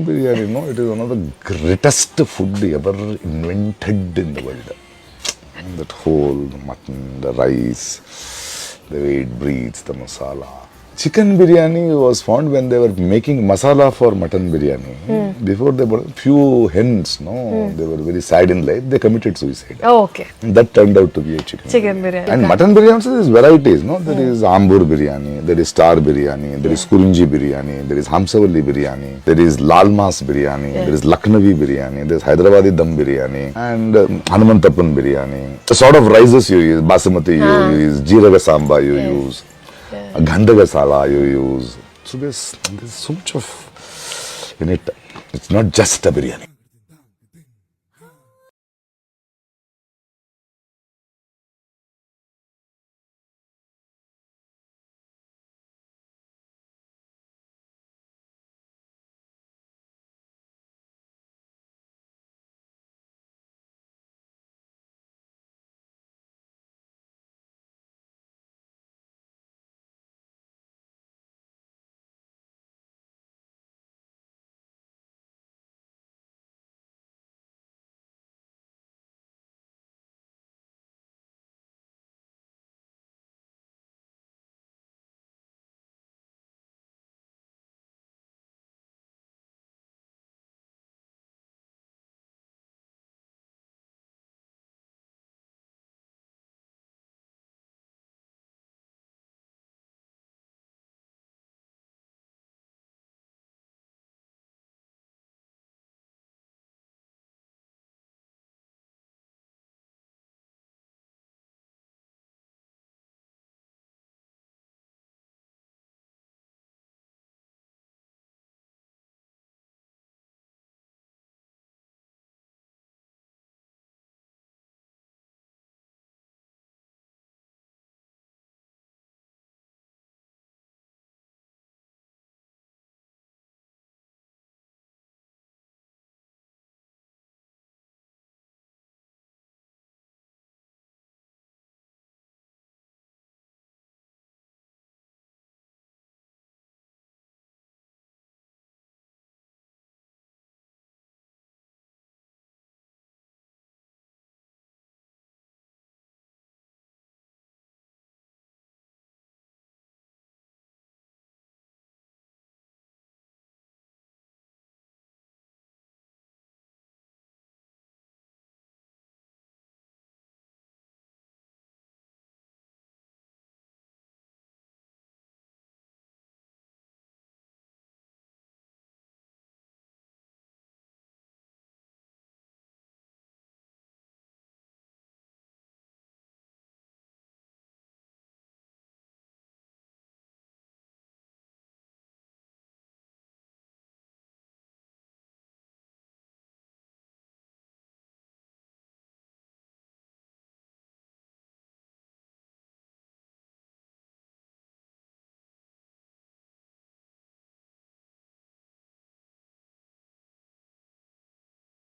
mutton biryani, no, it is one of the greatest food ever invented in the world. That whole mutton, the rice, the way it breathes, the masala. Chicken biryani was found when they were making masala for mutton biryani. Before they brought few hens, no, they were very sad in life. They committed suicide. Oh, okay. And that turned out to be a chicken. Biryani. And mutton biryani also there is varieties, no. There is ambur biryani, there is star biryani, there is kurunji biryani, there is hamsavalli biryani, there is lal mas biryani, there is Lucknowi biryani, there is Hyderabadi dum biryani, and Hanumantappan biryani. The sort of rices you use, basmati you use, jeeraga samba you use. Ganda masala you use. So there's so much of in it. It's not just a biryani.